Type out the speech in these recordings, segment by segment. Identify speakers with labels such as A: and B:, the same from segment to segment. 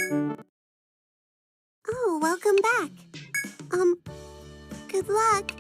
A: Oh, welcome back. Good luck.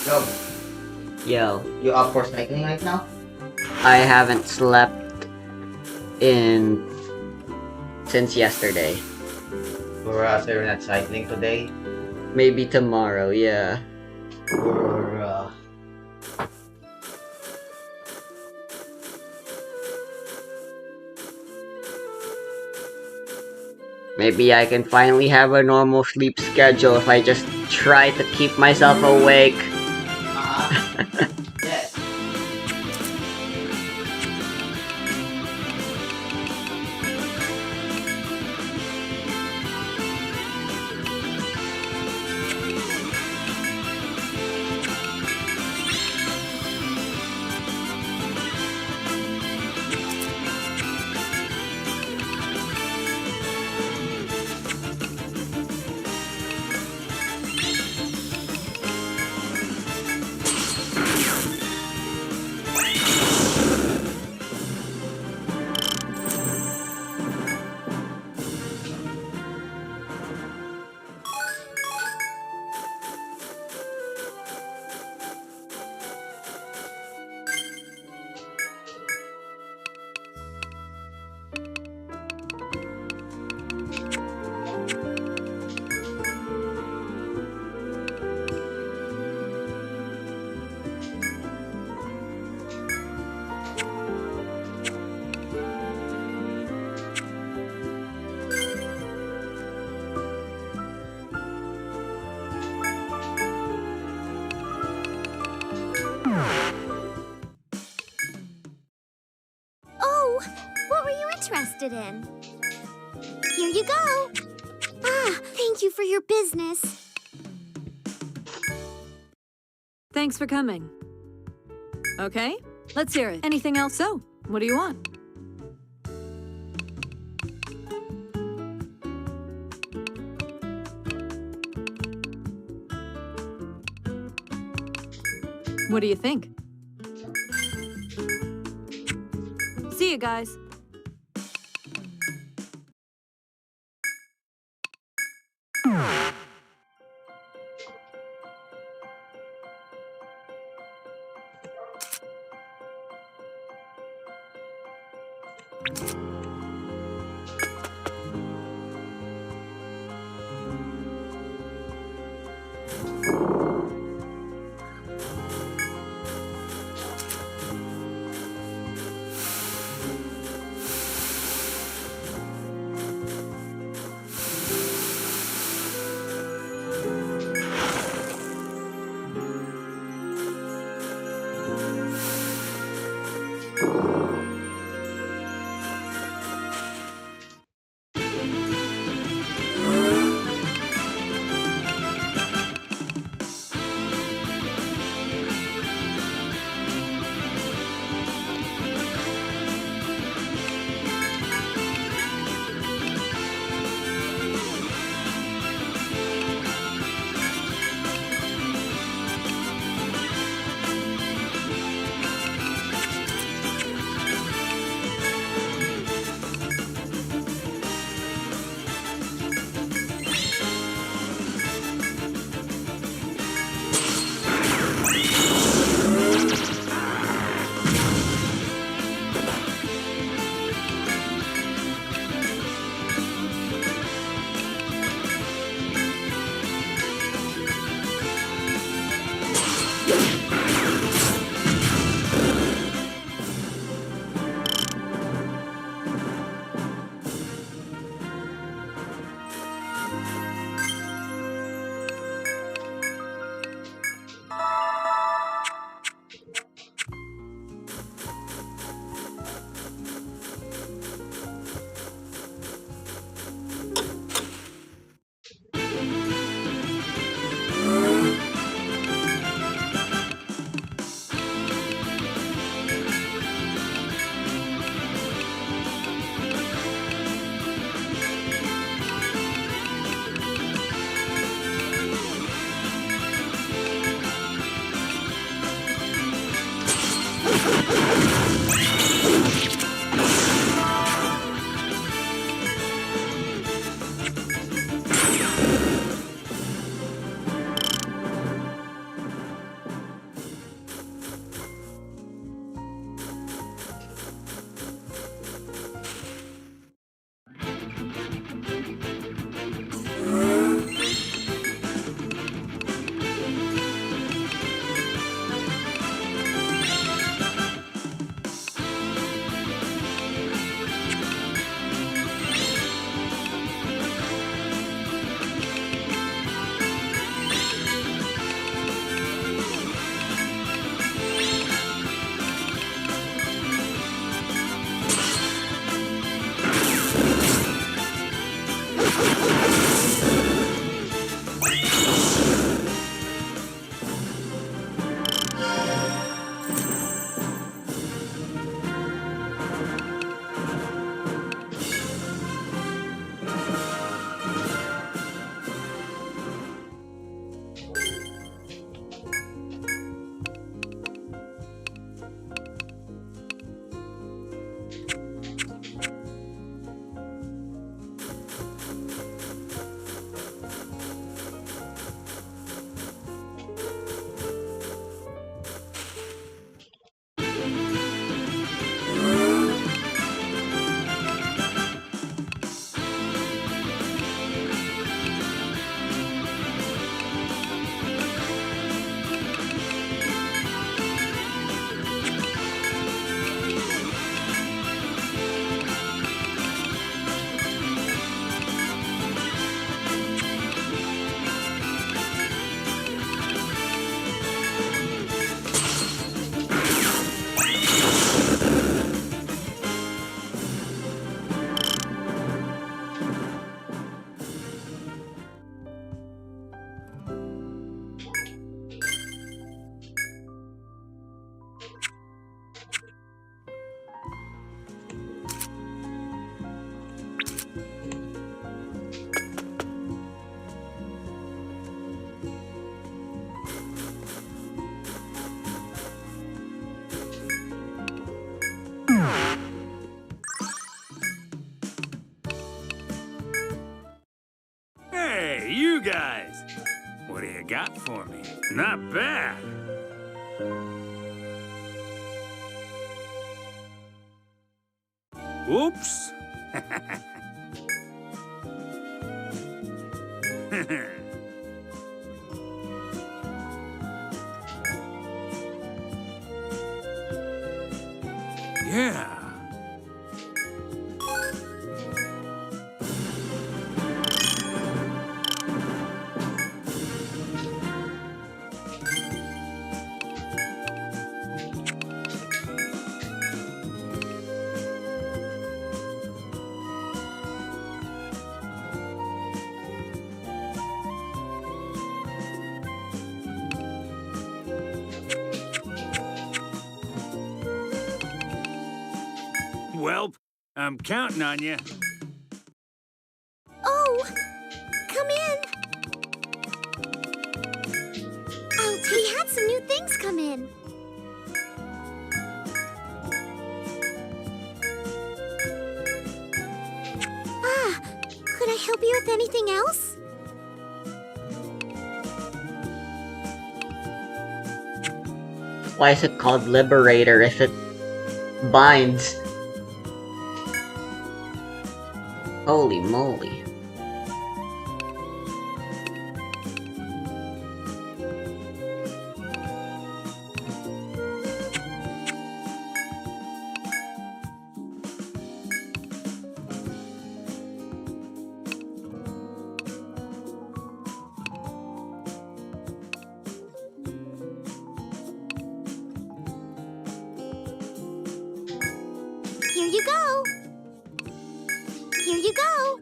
B: Yo,
C: Yo,
B: you up for cycling right now?
C: I haven't slept in since yesterday.
B: So you're not cycling today?
C: Maybe tomorrow, yeah.
B: Or,
C: Maybe I can finally have a normal sleep schedule if I just try to keep myself awake.
A: interested in. Here you go. Ah, thank you for your business.
D: Thanks for coming. Okay, let's hear it. Anything else? So, what do you want? What do you think? See you guys.
E: you guys. What do you got for me? Not bad. Oops. Yeah. Well, I'm counting on you.
A: Oh, come in. Oh, we had some new things come in. Ah, could I help you with anything else?
C: Why is it called Liberator if it binds? Holy moly.
A: Here you go. Here you go.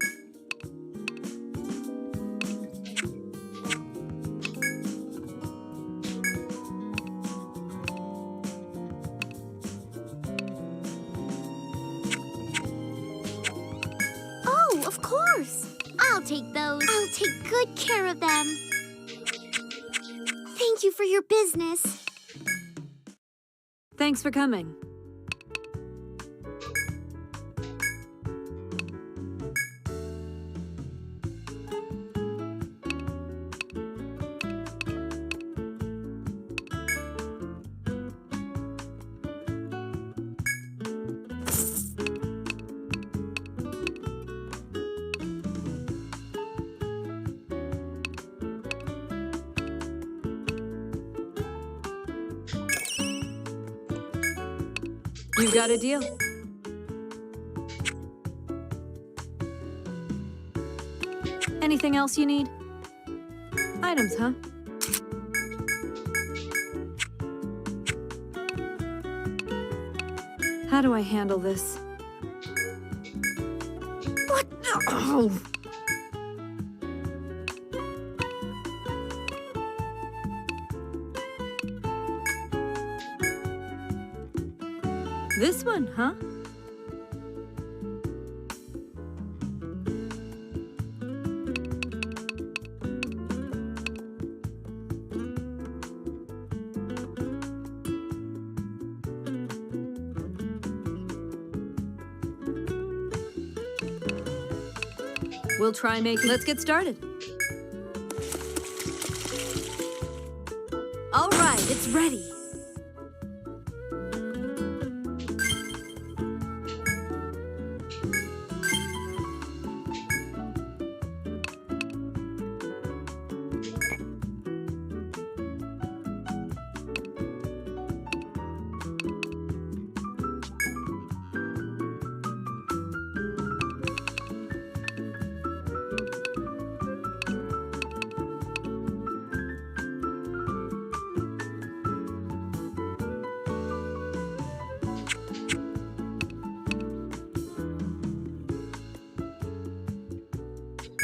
A: Oh, of course. I'll take those. I'll take good care of them. Thank you for your business.
D: Thanks for coming. You've got a deal. Anything else you need? Items, huh? How do I handle this? What? Oh. This one, huh? We'll try making. Let's get started. All right, it's ready.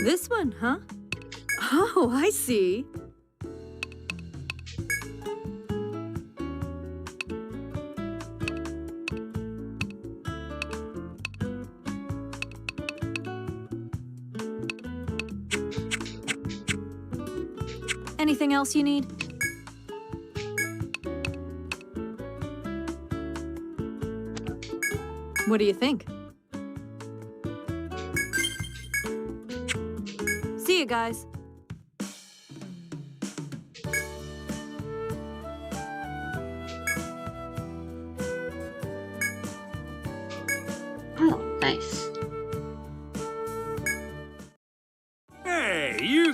D: This one, huh? Oh, I see. Anything else you need? What do you think? See you guys.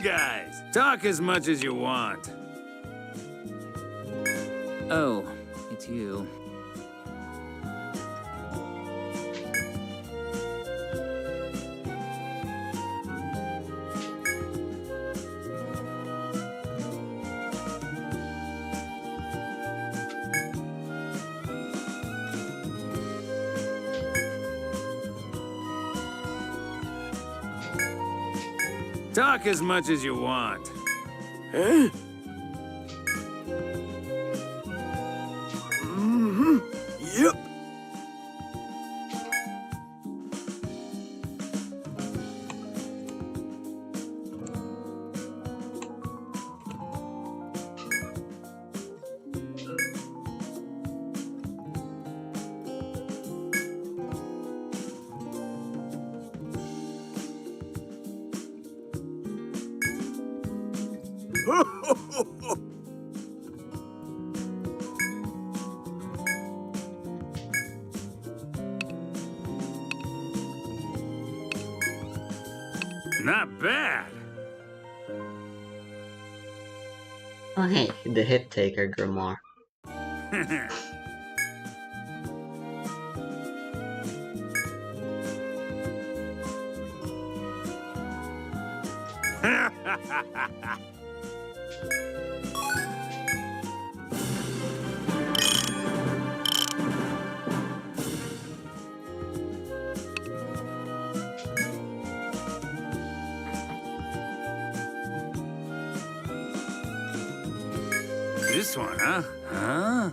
E: guys, talk as much as you want.
F: Oh, it's you.
E: Talk as much as you want.
G: Yep.
E: Not bad.
C: Oh hey, the hit taker Grimoire.
E: This one, huh? Huh?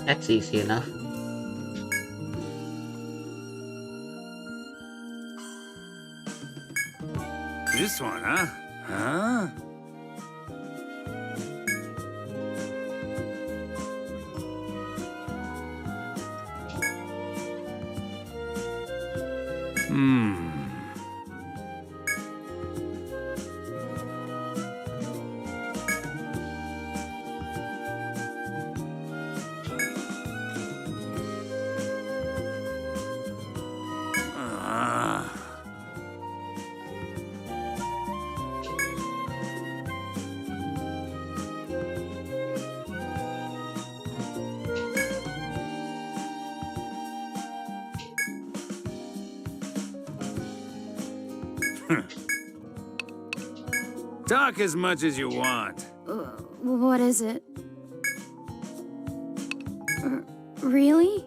C: That's easy enough.
E: This one, huh? Huh? Hmm. Ah. Talk as much as you want.
A: What is it? Really?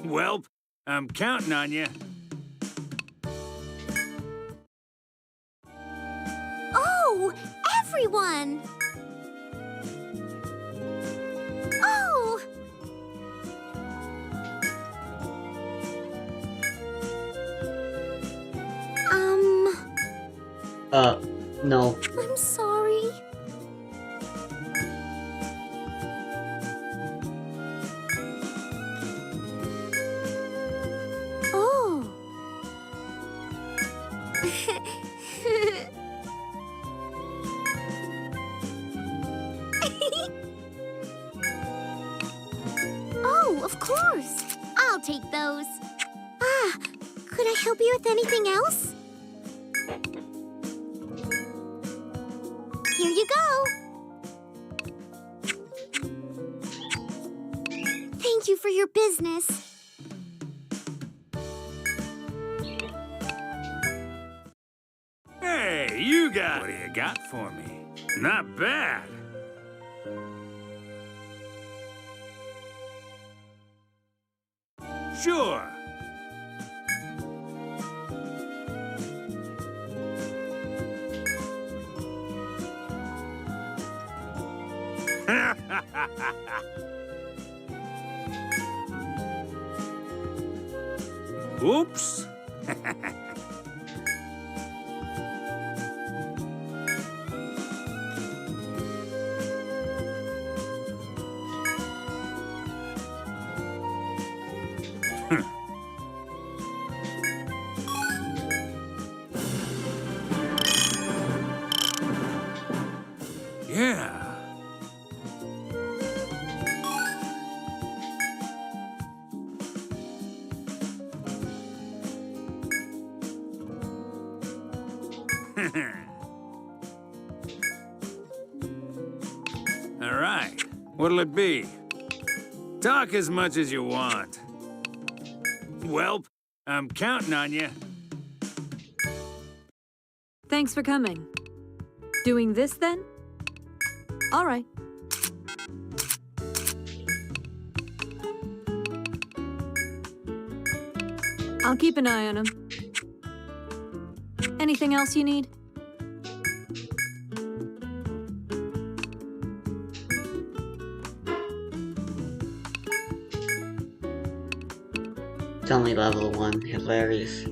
E: Welp, I'm counting on you.
A: Oh, everyone! Oh!
C: No.
A: I'm sorry. Oh. Oh, of course. I'll take those. Ah, could I help you with anything else? your business.
E: Hey, you got... What do you got for me? Not bad. Sure. Oops. Yeah. All right. What'll it be? Talk as much as you want. Welp, I'm counting on you.
D: Thanks for coming. Doing this then? All right. I'll keep an eye on him. Anything else you need?
C: It's only level 1. Hilarious.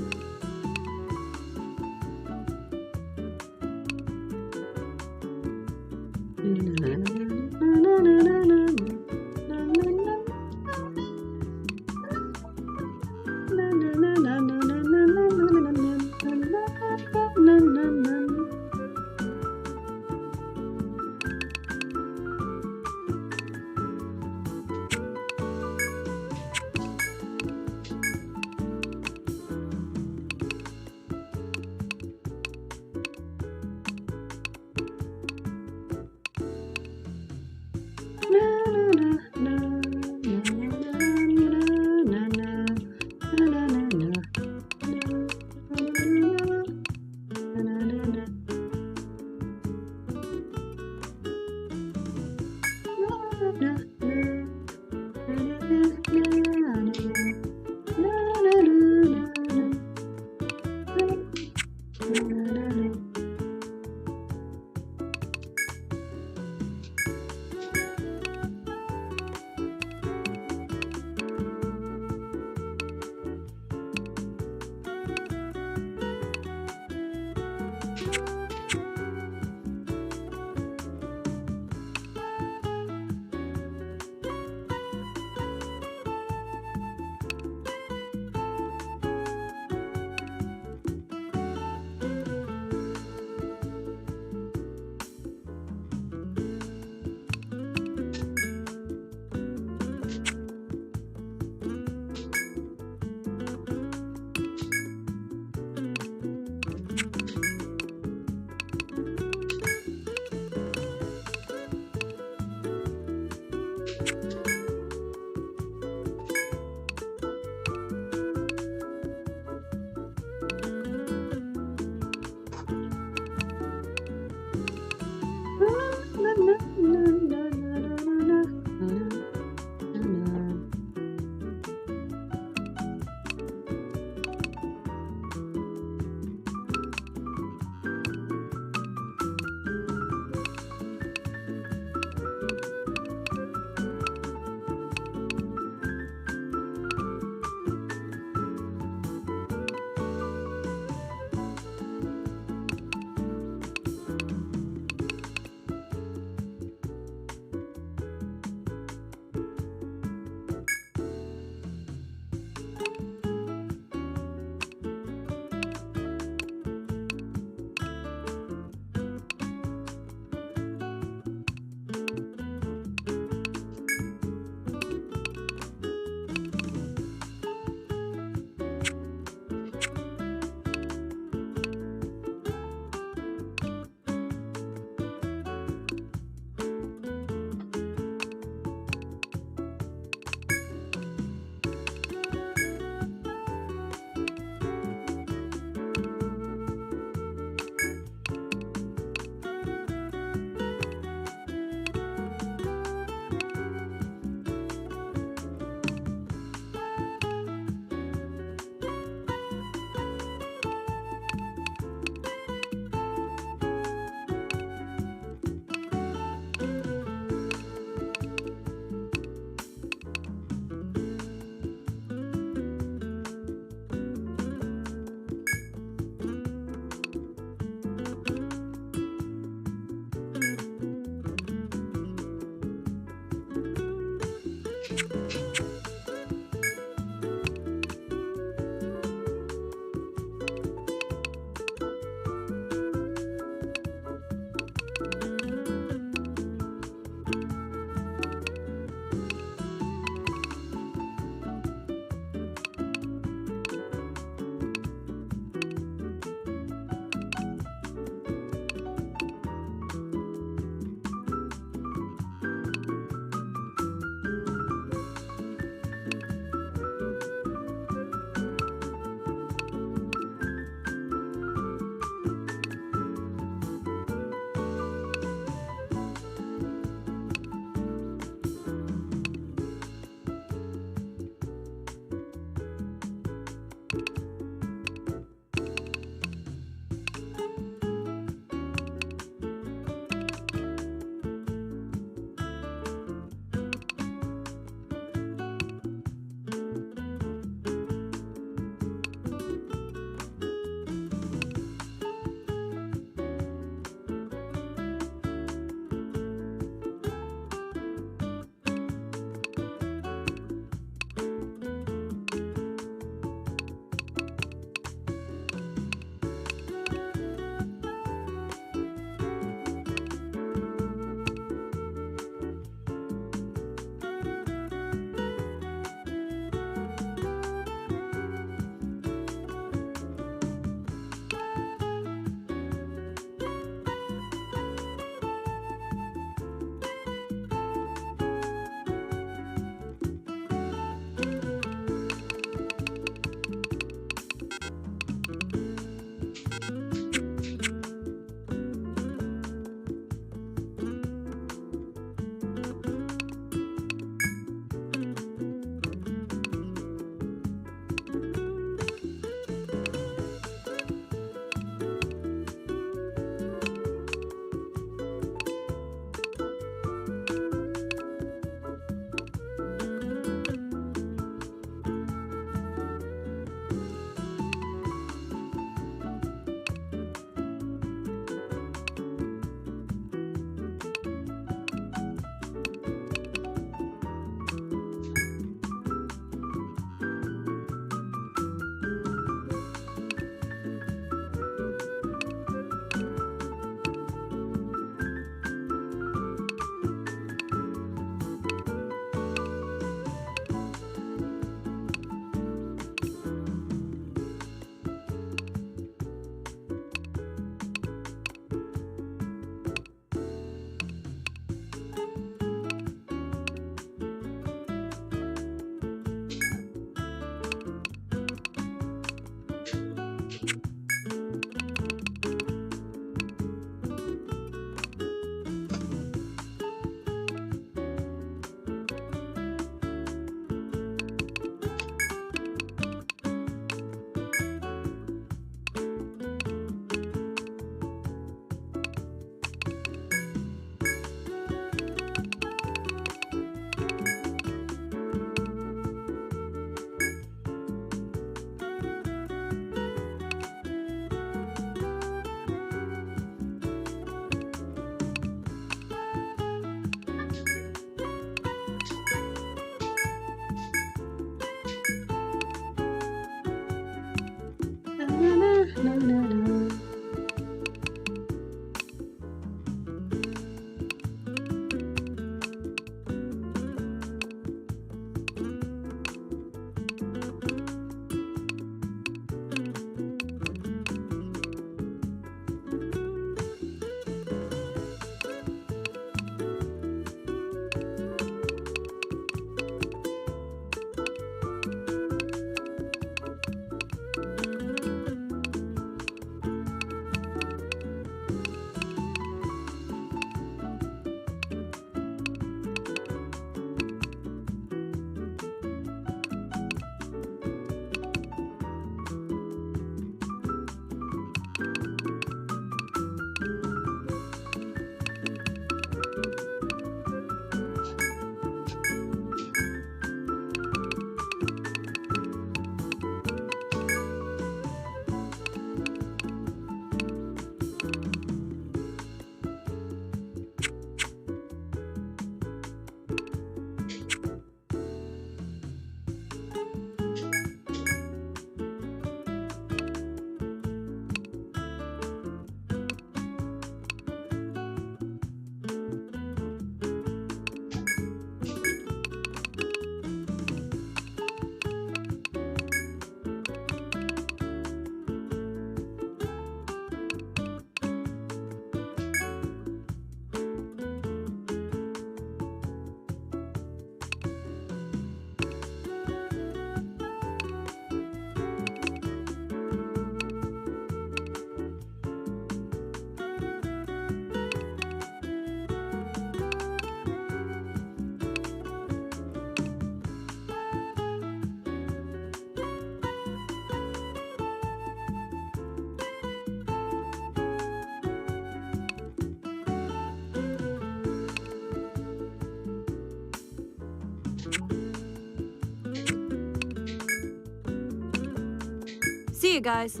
D: See you guys.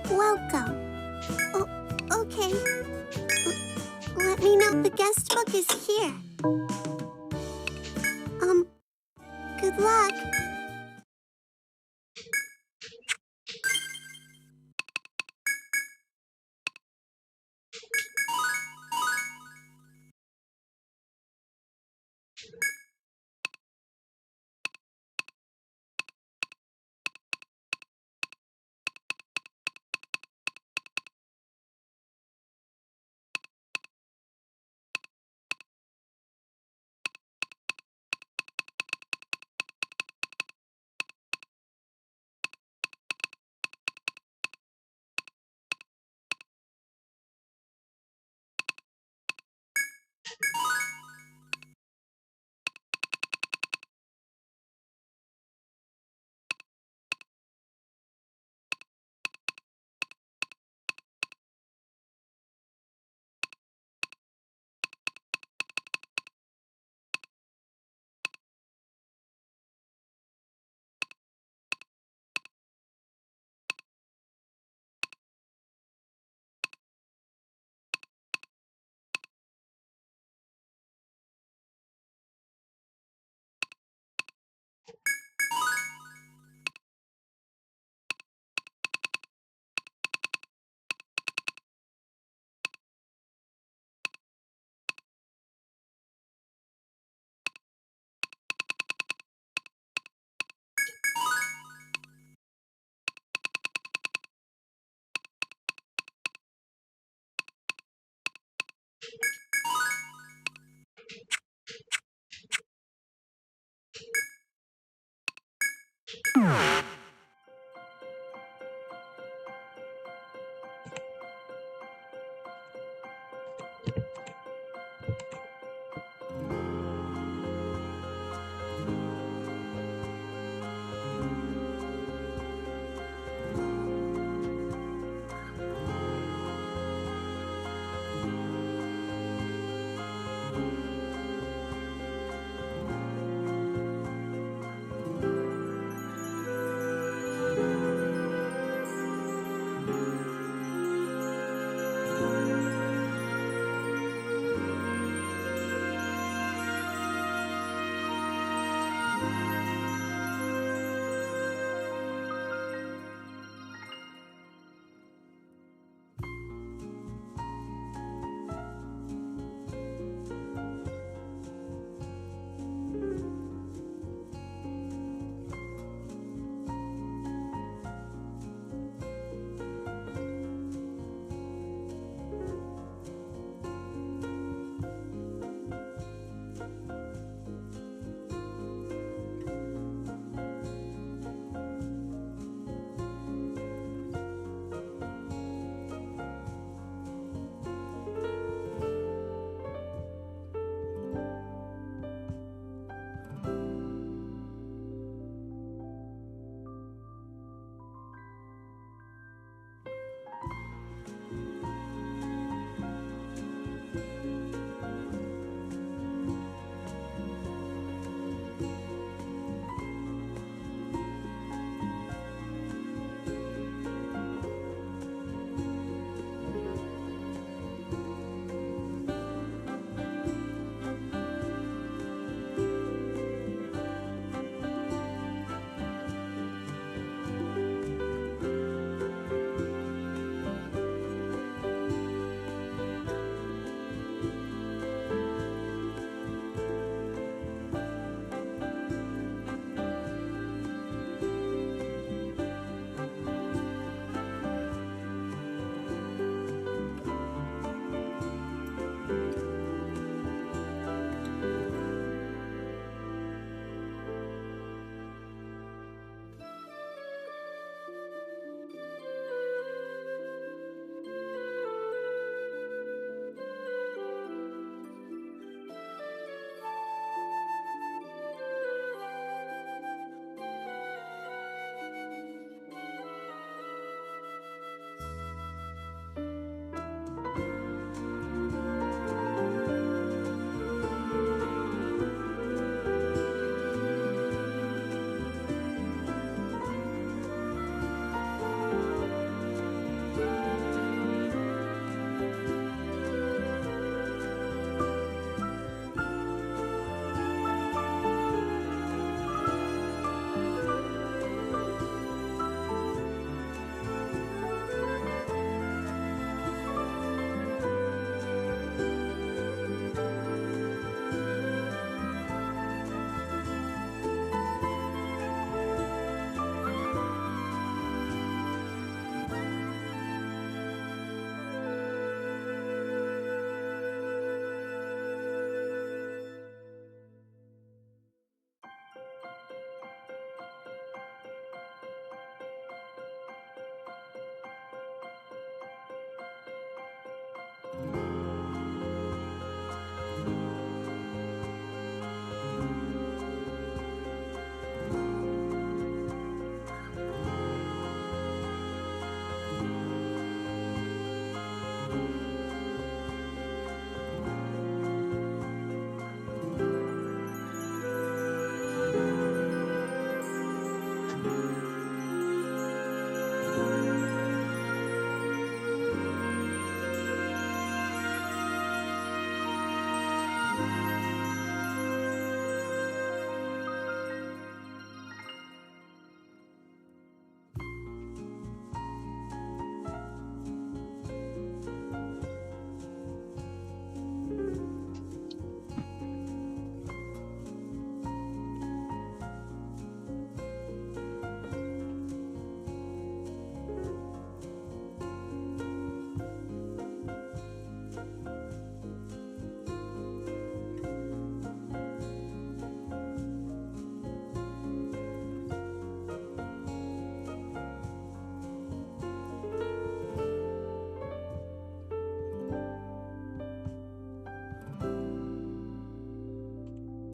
A: Welcome. Oh, okay. Let me know the guest book is here. Good luck.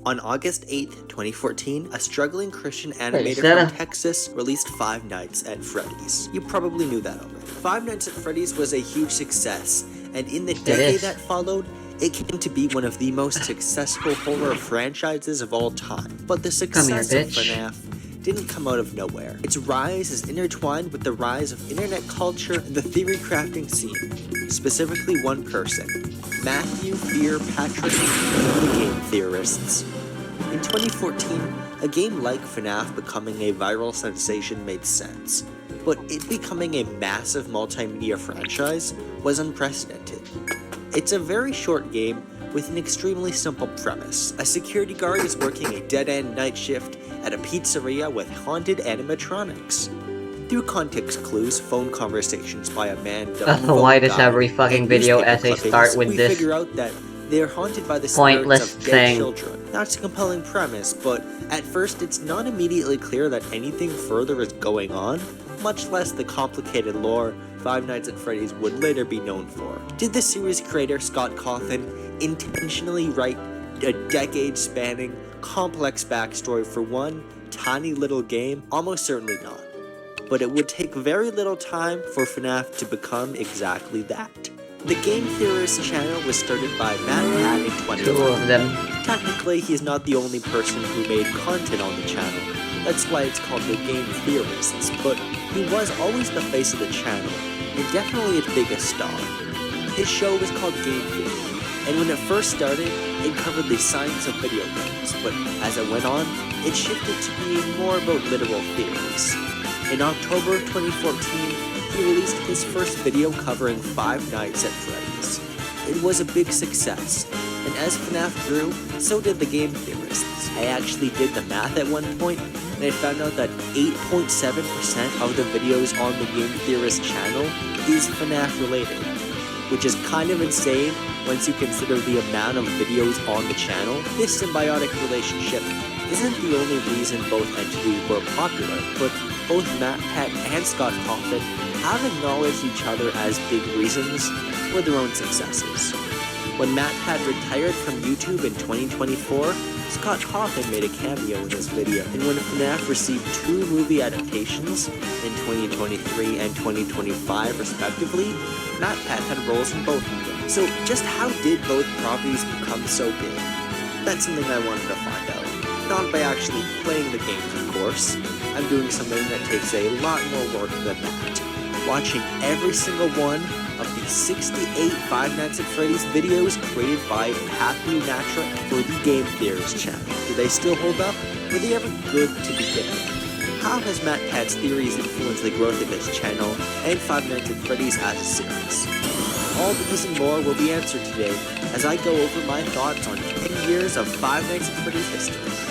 G: On August 8th, 2014, a struggling Christian
C: is
G: animator
C: that
G: from Texas released Five Nights at Freddy's. You probably knew that already. Five Nights at Freddy's was a huge success, and in the decade that followed, it came to be one of the most successful horror franchises of all time. But the success of FNAF didn't come out of nowhere. Its rise is intertwined with the rise of internet culture and the theory crafting scene, specifically one person, Matthew Fear Patrick and the game theorists. In 2014, a game like FNAF becoming a viral sensation made sense, but it becoming a massive multimedia franchise was unprecedented. It's a very short game with an extremely simple premise. A security guard is working a dead-end night shift at a pizzeria with haunted animatronics. Through context clues, phone conversations by a man dubbed
C: Why does
G: Phone Guy,
C: every fucking
G: and
C: video
G: newspaper
C: essay
G: clippings,
C: start with
G: we
C: this
G: figure out that they're haunted by the
C: pointless
G: spirits of dead
C: thing?
G: children. That's a compelling premise, but at first it's not immediately clear that anything further is going on, much less the complicated lore Five Nights at Freddy's would later be known for. Did the series creator Scott Cawthon intentionally write a decade-spanning, complex backstory for one tiny little game? Almost certainly not. But it would take very little time for FNAF to become exactly that. The Game Theorist channel was started by Matt Pat in 2011.
C: Two of them.
G: Technically, he's not the only person who made content on the channel. That's why it's called the Game Theorists, but he was always the face of the channel, and definitely its biggest star. His show was called Game Theory, and when it first started, it covered the science of video games, but as it went on, it shifted to being more about literal theories. In October 2014, he released his first video covering Five Nights at Freddy's. It was a big success, and as FNAF grew, so did the Game Theorists. I actually did the math at one point, and I found out that 8.7% of the videos on the Game Theorist channel is FNAF related, which is kind of insane once you consider the amount of videos on the channel. This symbiotic relationship isn't the only reason both entities were popular, but both Matt Pat and Scott Cawthon have acknowledged each other as big reasons for their own successes. When Matt Pat retired from YouTube in 2024, Scott Cawthon made a cameo in this video, and when FNAF received 2 movie adaptations in 2023 and 2025 respectively, Matt Pat had roles in both of them. So just how did both properties become so big? That's something I wanted to find out. Not by actually playing the games, of course. I'm doing something that takes a lot more work than that. Watching every single one of the 68 Five Nights at Freddy's videos created by Matthew Natra for the Game Theorist channel. Do they still hold up? Were they ever good to begin with? How has Matt Pat's theories influenced the growth of his channel and Five Nights at Freddy's as a series? All these and more will be answered today as I go over my thoughts on 10 years of Five Nights at Freddy's history.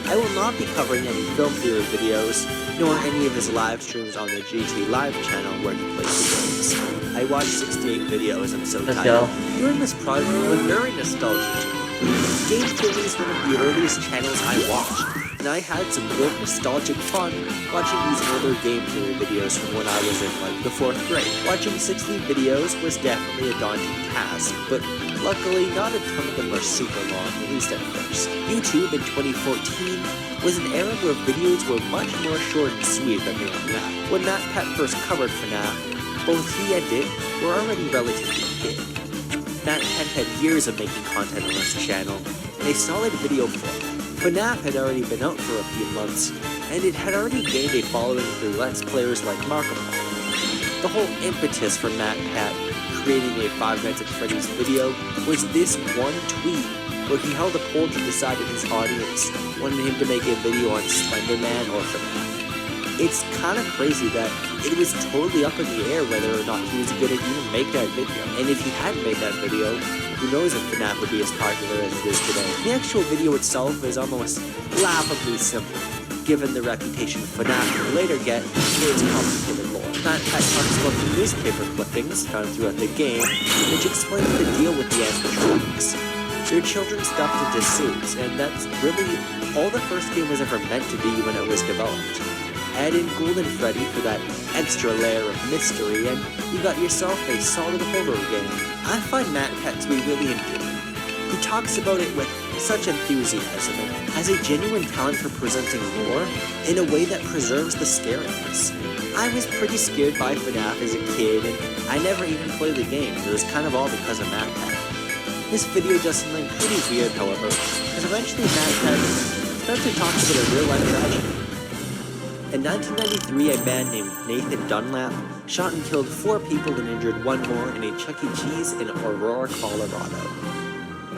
G: I will not be covering any film theory videos, nor any of his live streams on the GT Live channel where he plays the games. I watched 68 videos, I'm so
C: Let's
G: tired.
C: go.
G: Doing this project was very nostalgic to me. Game Theory is one of the earliest channels I watched, and and I had some real nostalgic fun watching these older game theory videos from when I was in like the 4th grade. Watching 60 videos was definitely a daunting task, but luckily not a ton of them are super long, at least at first. YouTube in 2014 was an era where videos were much more short and sweet than they are now. When Matt Pat first covered FNAF, both he and Dick were already relatively big. Matt Pat had years of making content on his channel, and a solid video flow. FNAF had already been out for a few months, and it had already gained a following through Let's Players like Markiplier. The whole impetus for Matt Pat creating a Five Nights at Freddy's video was this one tweet where he held a poll to decide if his audience wanted him to make a video on Slender Man or FNAF. It's kind of crazy that it was totally up in the air whether or not he was going to even make that video. And if he hadn't made that video, who knows if FNAF would be as popular as it is today. The actual video itself is almost laughably simple, given the reputation FNAF will later get for its complicated lore. Matt Pat talks about the newspaper clippings found throughout the game, which explain the deal with the animatronics. They're children stuffed into suits, and that's really all the first game was ever meant to be when it was developed. Add in Golden Freddy for that extra layer of mystery, and you got yourself a solid horror game. I find Matt Pat to be really endearing. He talks about it with such enthusiasm and has a genuine talent for presenting lore in a way that preserves the scariness. I was pretty scared by FNAF as a kid, and I never even played the game. It was kind of all because of Matt Pat. This video does something pretty weird, however, because eventually Matt Pat starts to talk about a real-life tragedy. In 1993, a man named Nathan Dunlap shot and killed 4 people and injured 1 more in a Chuck E. Cheese in Aurora, Colorado.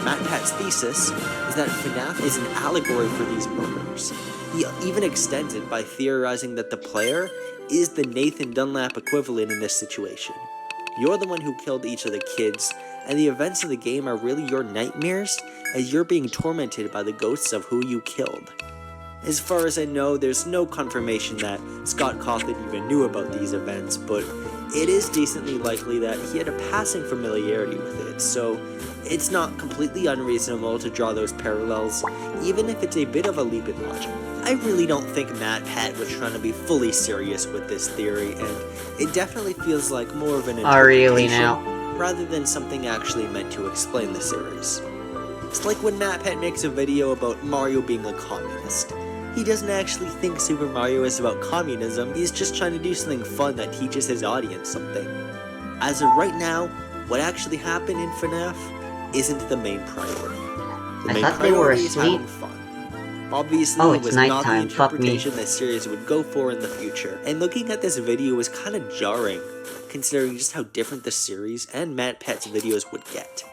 G: Matt Pat's thesis is that FNAF is an allegory for these murders. He even extends it by theorizing that the player is the Nathan Dunlap equivalent in this situation. You're the one who killed each of the kids, and the events of the game are really your nightmares as you're being tormented by the ghosts of who you killed. As far as I know, there's no confirmation that Scott Cawthon even knew about these events, but it is decently likely that he had a passing familiarity with it, so it's not completely unreasonable to draw those parallels, even if it's a bit of a leap in logic. I really don't think Matt Pat was trying to be fully serious with this theory, and it definitely feels like more of an interpretation rather than something actually meant to explain the series. It's like when Matt Pat makes a video about Mario being a communist. He doesn't actually think Super Mario is about communism, he's just trying to do something fun that teaches his audience something. As of right now, what actually happened in FNAF isn't the main priority. The main priority is having fun. Obviously, it was not the interpretation the series would go for in the future, and looking at this video was kind of jarring, considering just how different the series and Matt Pat's videos would get.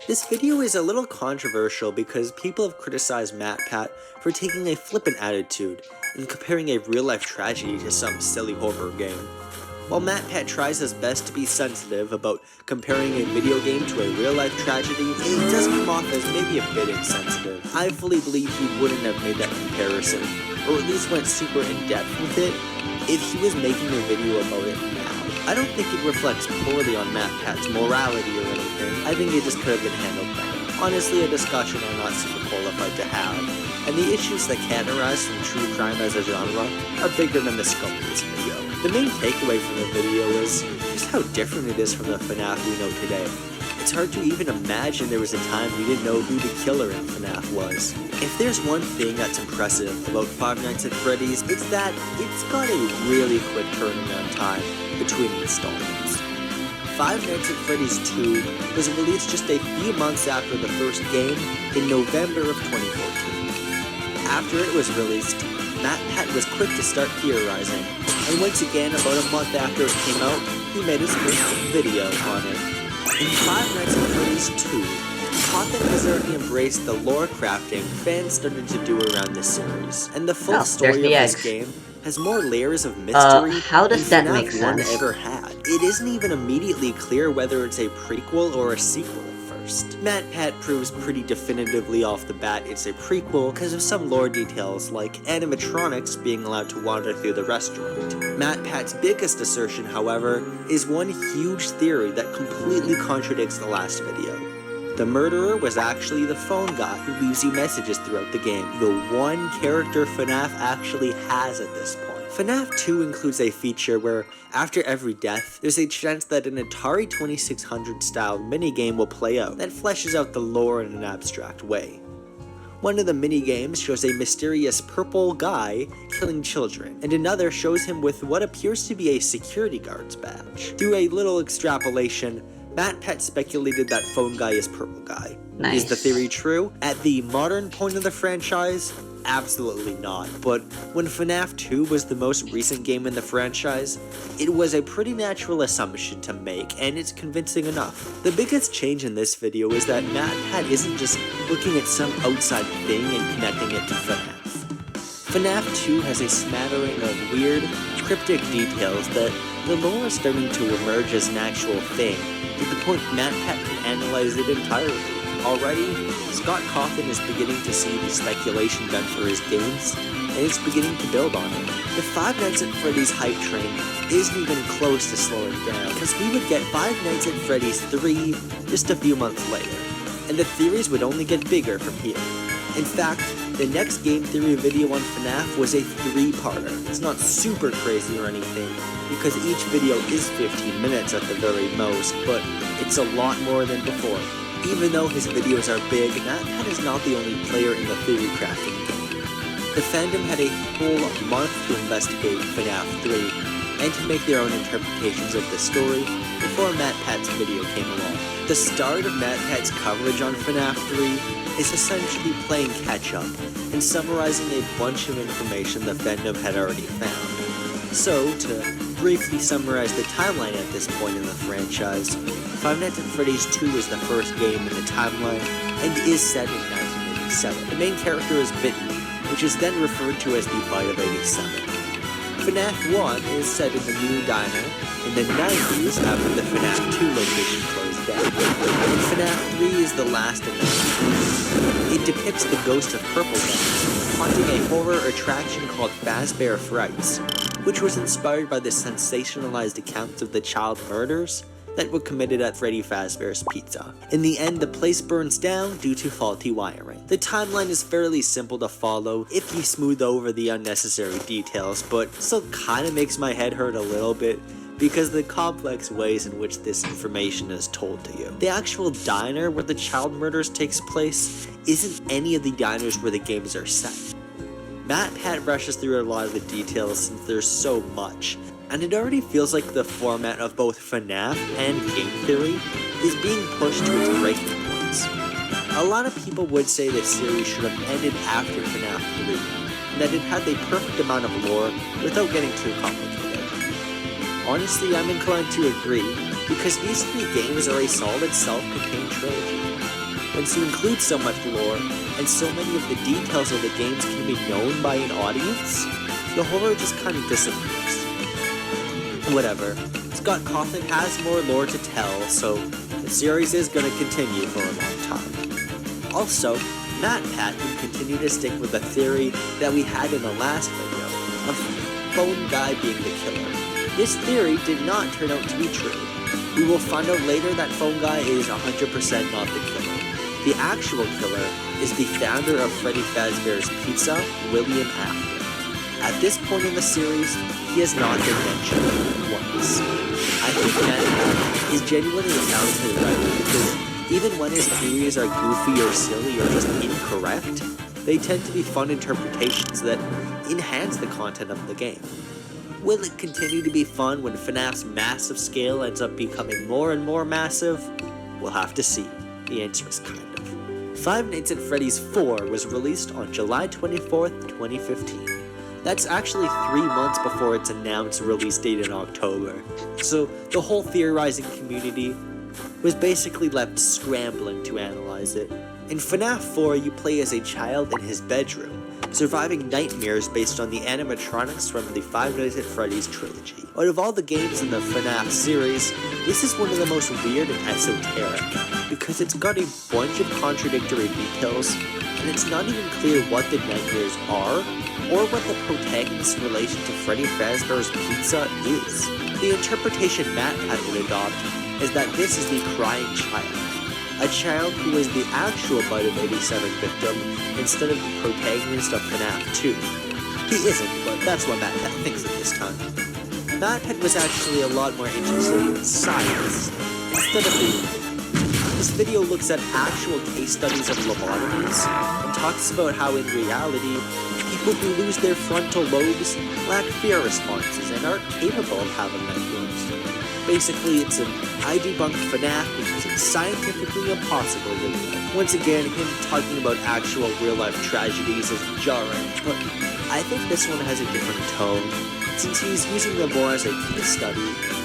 G: This video is a little controversial because people have criticized Matt Pat for taking a flippant attitude and comparing a real-life tragedy to some silly horror game. While Matt Pat tries his best to be sensitive about comparing a video game to a real-life tragedy, it does come off as maybe a bit insensitive. I fully believe he wouldn't have made that comparison, or at least went super in-depth with it, if he was making a video about it now. I don't think it reflects poorly on Matt Pat's morality or anything. I think it just could have been handled better. Honestly, a discussion I'm not super qualified to have, and the issues that can arise from true crime as a genre are bigger than the scope of this video. The main takeaway from the video is just how different it is from the FNAF we know today. It's hard to even imagine there was a time we didn't know who the killer in FNAF was. If there's one thing that's impressive about Five Nights at Freddy's, it's that it's got a really quick turnaround time between installments. Five Nights at Freddy's 2 was released just a few months after the first game in November of 2014. After it was released, Matt Pat was quick to start theorizing, and once again, about a month after it came out, he made his first video on it. In Five Nights at Freddy's 2, Cawthon has already embraced the lore crafting fans started to do around this series, and the full story of this game has more layers of mystery
C: how does that
G: than
C: make
G: FNAF 1
C: sense?
G: ever had. It isn't even immediately clear whether it's a prequel or a sequel at first. Matt Pat proves pretty definitively off the bat it's a prequel because of some lore details like animatronics being allowed to wander through the restaurant. Matt Pat's biggest assertion, however, is one huge theory that completely contradicts the last video. The murderer was actually the phone guy who leaves you messages throughout the game, the one character FNAF actually has at this point. FNAF 2 includes a feature where, after every death, there's a chance that an Atari 2600 style minigame will play out that fleshes out the lore in an abstract way. One of the minigames shows a mysterious purple guy killing children, and another shows him with what appears to be a security guard's badge. Through a little extrapolation, MatPat speculated that phone guy is purple guy.
C: Nice.
G: Is the theory true? At the modern point of the franchise, absolutely not. But when FNAF 2 was the most recent game in the franchise, it was a pretty natural assumption to make, and it's convincing enough. The biggest change in this video is that MatPat isn't just looking at some outside thing and connecting it to FNAF. FNAF 2 has a smattering of weird, cryptic details that the lore is starting to emerge as an actual thing, to the point MatPat can analyze it entirely. Already, Scott Cawthon is beginning to see the speculation done for his games, and is beginning to build on it. The Five Nights at Freddy's hype train isn't even close to slowing down, because we would get Five Nights at Freddy's 3 just a few months later, and the theories would only get bigger from here. In fact, the next game theory video on FNAF was a 3-parter. It's not super crazy or anything, because each video is 15 minutes at the very most, but it's a lot more than before. Even though his videos are big, MatPat is not the only player in the theory crafting game. The fandom had a whole month to investigate FNAF 3 and to make their own interpretations of the story before MatPat's video came along. The start of MatPat's coverage on FNAF 3 is essentially playing catch-up and summarizing a bunch of information the fandom had already found. So, to briefly summarize the timeline at this point in the franchise, Five Nights at Freddy's 2 is the first game in the timeline and is set in 1987. The main character is Bitten, which is then referred to as the Bite of 87. FNAF 1 is set in the new diner in the 90s after the FNAF 2 location closed down. And FNAF 3 is the last in the series. It depicts the ghost of Purple Guy haunting a horror attraction called Fazbear Frights, which was inspired by the sensationalized accounts of the child murders that were committed at Freddy Fazbear's Pizza. In the end, the place burns down due to faulty wiring. The timeline is fairly simple to follow if you smooth over the unnecessary details, but still kinda makes my head hurt a little bit because the complex ways in which this information is told to you. The actual diner where the child murders takes place isn't any of the diners where the games are set. MatPat rushes through a lot of the details since there's so much, and it already feels like the format of both FNAF and game theory is being pushed to its breaking points. A lot of people would say this series should have ended after FNAF 3, and that it had the perfect amount of lore without getting too complicated. Honestly, I'm inclined to agree, because these 3 games are a solid self-contained trilogy. Once you include so much lore, and so many of the details of the games can be known by an audience, the horror just kind of disappears. Whatever, Scott Cawthon has more lore to tell, so the series is going to continue for a long time. Also, MatPat would continue to stick with the theory that we had in the last video, of Phone Guy being the killer. This theory did not turn out to be true. We will find out later that Phone Guy is 100% not the killer. The actual killer is the founder of Freddy Fazbear's Pizza, William Afton. At this point in the series, he has not been mentioned once. I think MatPat is genuinely a talented writer because even when his theories are goofy or silly or just incorrect, they tend to be fun interpretations that enhance the content of the game. Will it continue to be fun when FNAF's massive scale ends up becoming more and more massive? We'll have to see. The answer is kind of. Five Nights at Freddy's 4 was released on July 24th, 2015. That's actually 3 months before its announced release date in October, so the whole theorizing community was basically left scrambling to analyze it. In FNAF 4, you play as a child in his bedroom, surviving nightmares based on the animatronics from the Five Nights at Freddy's trilogy. Out of all the games in the FNAF series, this is one of the most weird and esoteric, because it's got a bunch of contradictory details, and it's not even clear what the nightmares are, or what the protagonist's relation to Freddy Fazbear's Pizza is. The interpretation MatPat would adopt is that this is the crying child. a child who was the actual Bite of 87 victim instead of the protagonist of FNAF 2. He isn't, but that's what MatPat thinks at this time. MatPat was actually a lot more interested in science instead of the. This video looks at actual case studies of lobotomies and talks about how in reality, people who lose their frontal lobes lack fear responses and aren't capable of having nightmares. Basically, it's an I debunk FNAF because it's scientifically impossible video. Once again, him talking about actual real-life tragedies is jarring, but I think this one has a different tone, since he's using them more as a case study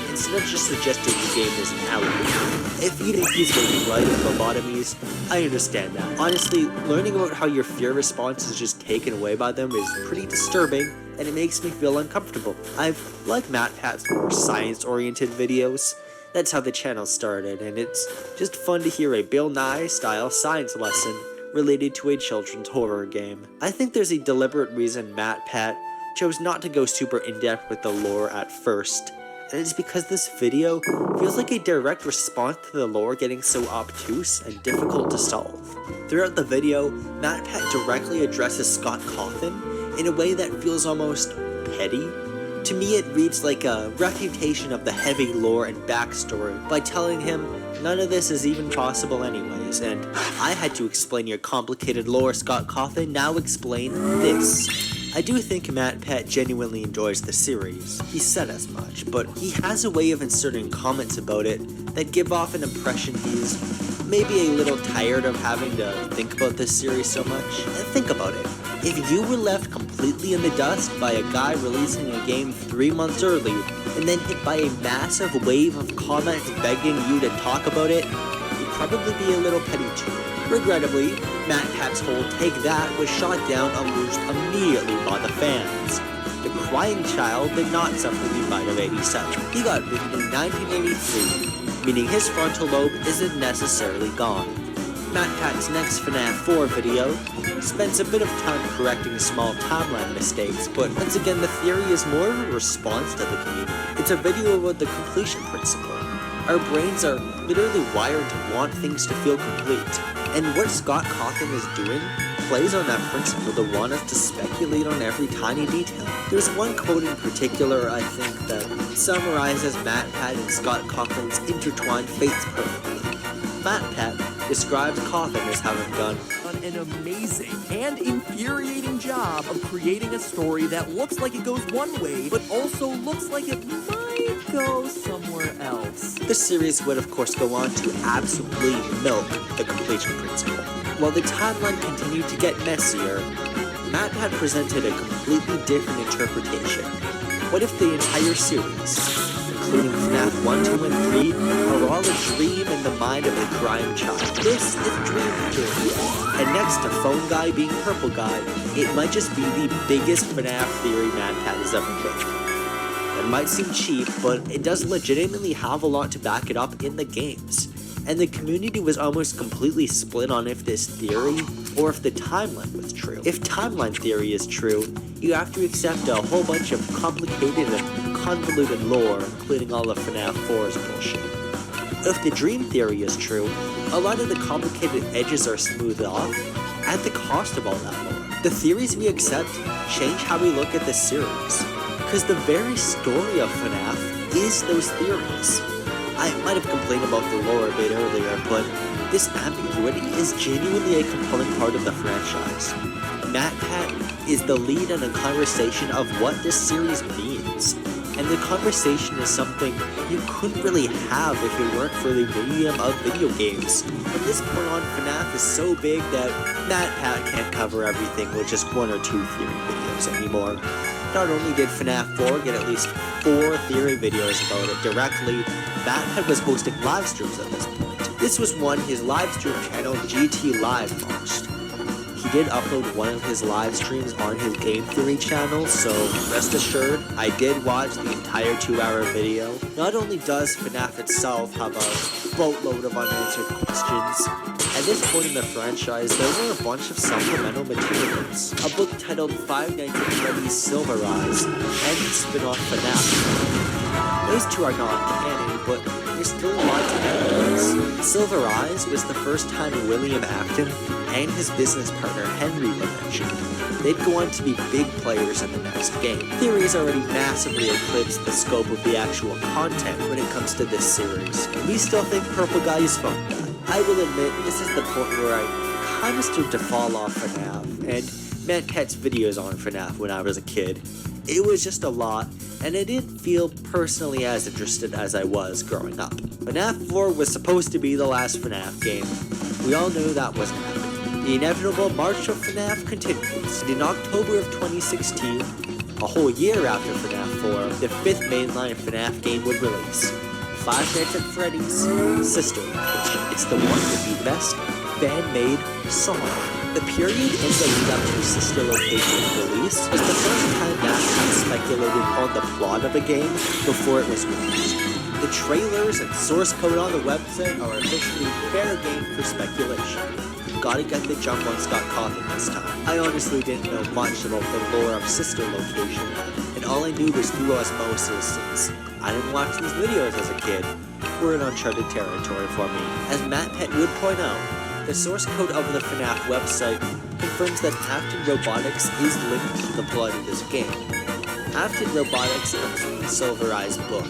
G: instead of just suggesting the game is an allegory. If you think he's making light of lobotomies, I understand that. Honestly, learning about how your fear response is just taken away by them is pretty disturbing, and it makes me feel uncomfortable. I've liked MatPat's more science-oriented videos. That's how the channel started, and it's just fun to hear a Bill Nye-style science lesson related to a children's horror game. I think there's a deliberate reason MatPat chose not to go super in-depth with the lore at first, and it's because this video feels like a direct response to the lore getting so obtuse and difficult to solve. Throughout the video, MatPat directly addresses Scott Cawthon in a way that feels almost petty. To me, it reads like a refutation of the heavy lore and backstory by telling him none of this is even possible anyways, and I had to explain your complicated lore, Scott Cawthon, now explain this. I do think MatPat genuinely enjoys the series, he said as much, but he has a way of inserting comments about it that give off an impression he's maybe a little tired of having to think about this series so much. Think about it. If you were left completely in the dust by a guy releasing a game 3 months early, and then hit by a massive wave of comments begging you to talk about it, you'd probably be a little petty too. Regrettably, MatPat's whole Take That was shot down almost immediately by the fans. The crying child did not suffer the bite of 87. He got bitten in 1983, meaning his frontal lobe isn't necessarily gone. MatPat's next FNAF 4 video spends a bit of time correcting small timeline mistakes, but once again the theory is more of a response to the community. It's a video about the completion principle. Our brains are literally wired to want things to feel complete, and what Scott Cawthon is doing plays on that principle to want us to speculate on every tiny detail. There's one quote in particular, I think, that summarizes MatPat and Scott Cawthon's intertwined fates perfectly. MatPat describes Cawthon as having done
H: an amazing and infuriating job of creating a story that looks like it goes one way, but also looks like it might go somewhere else.
G: The series would of course go on to absolutely milk the completion principle. While the timeline continued to get messier, MatPat presented a completely different interpretation. What if the entire series, including FNAF 1, 2, and 3, are all a dream in the mind of a crying child? This is dream theory. And next to Phone Guy being Purple Guy, it might just be the biggest FNAF theory MatPat has ever made. It might seem cheap, but it does legitimately have a lot to back it up in the games. And the community was almost completely split on if this theory, or if the timeline was true. If timeline theory is true, you have to accept a whole bunch of complicated and convoluted lore, including all of FNAF 4's bullshit. If the dream theory is true, a lot of the complicated edges are smoothed off at the cost of all that lore. The theories we accept change how we look at the series, because the very story of FNAF is those theories. I might have complained about the lore a bit earlier, but this ambiguity is genuinely a compelling part of the franchise. MatPat is the lead in a conversation of what this series means, and the conversation is something you couldn't really have if it weren't for the medium of video games. From this point on, FNAF is so big that MatPat can't cover everything with just 1 or 2 theory videos anymore. Not only did FNAF 4 get at least 4 theory videos about it directly, MatPat was hosting live streams at this point. This was when his live stream channel GT Live launched. He did upload one of his live streams on his game theory channel, so rest assured, I did watch the entire 2-hour video. Not only does FNAF itself have a boatload of unanswered questions, at this point in the franchise, there were a bunch of supplemental materials. A book titled Five Nights at Freddy's Silver Eyes and spin-off FNAF. Those two are not canon, but there's still a lot to analyze. games. Silver Eyes was the first time William Afton and his business partner Henry were mentioned. They'd go on to be big players in the next game. Theories already massively eclipsed the scope of the actual content when it comes to this series. We still think Purple Guy is Phone Guy. I will admit, this is the point where I kind of started to fall off FNAF, and Matt Pet's videos on FNAF when I was a kid. It was just a lot, and I didn't feel personally as interested as I was growing up. FNAF 4 was supposed to be the last FNAF game. We all knew that wasn't happening. The inevitable march of FNAF continues, and in October of 2016, a whole year after FNAF 4, the 5th mainline FNAF game would release. Five Nights at Freddy's Sister Location. It's the one with the best fan-made song. The period in the lead up to Sister Location's release was the first time that had speculated on the plot of a game before it was released. The trailers and source code on the website are officially fair game for speculation. Gotta get the jump on Scott Cawthon this time. I honestly didn't know much about the lore of Sister Location, and all I knew was through osmosis since I didn't watch these videos as a kid. We're in uncharted territory for me. As Matt Pett would point out, the source code of the FNAF website confirms that Afton Robotics is linked to the plot of this game. Afton Robotics comes from the Silver Eyes book,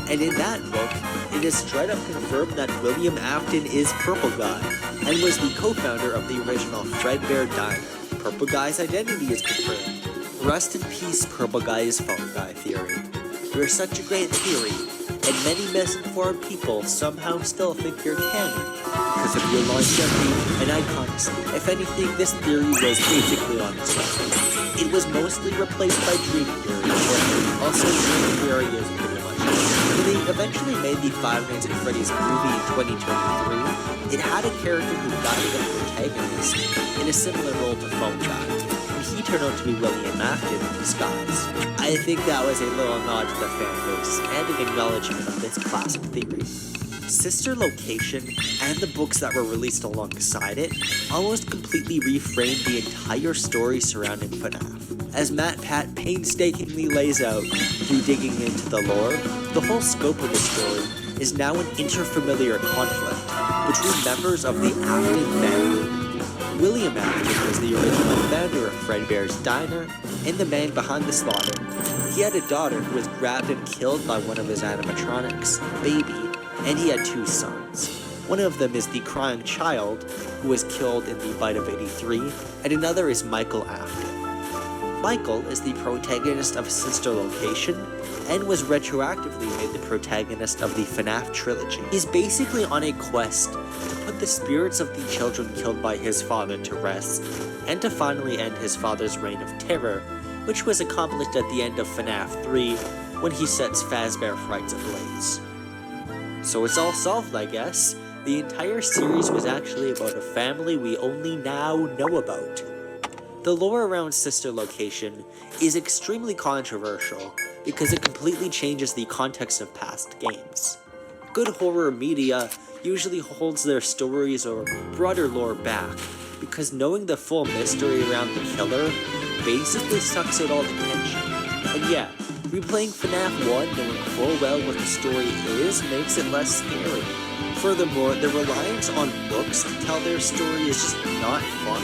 G: and in that book, it is straight up confirmed that William Afton is Purple Guy, and was the co-founder of the original Fredbear Diner. Purple Guy's identity is confirmed. Rest in peace, Purple Guy's Phone Guy theory. You're such a great theory, and many misinformed people somehow still think you're canon because of your longevity and iconicity. If anything, this theory was basically on its way. It was mostly replaced by Dream Theory, or also Dream Theory is pretty much it. When they eventually made the Five Nights at Freddy's movie in 2023, it had a character who guided the protagonist in a similar role to Phone Guy. He turned out to be William Afton in disguise. I think that was a little nod to the fanbase and an acknowledgement of this classic theory. Sister Location and the books that were released alongside it almost completely reframed the entire story surrounding FNAF. As Matt Pat painstakingly lays out through digging into the lore, the whole scope of the story is now an interfamiliar conflict between members of the Afton family. William Afton was the original founder of Fredbear's Diner and the man behind the slaughter. He had a daughter who was grabbed and killed by one of his animatronics, Baby, and he had two sons. One of them is the crying child, who was killed in the Bite of 83, and another is Michael Afton. Michael is the protagonist of Sister Location, and was retroactively made the protagonist of the FNAF trilogy. He's basically on a quest to put the spirits of the children killed by his father to rest, and to finally end his father's reign of terror, which was accomplished at the end of FNAF 3 when he sets Fazbear Frights ablaze. So it's all solved, I guess. The entire series was actually about a family we only now know about. The lore around Sister Location is extremely controversial because it completely changes the context of past games. Good horror media usually holds their stories or broader lore back because knowing the full mystery around the killer basically sucks out all the tension. And yeah, replaying FNAF 1 knowing full well what the story is makes it less scary. Furthermore, the reliance on books to tell their story is just not fun.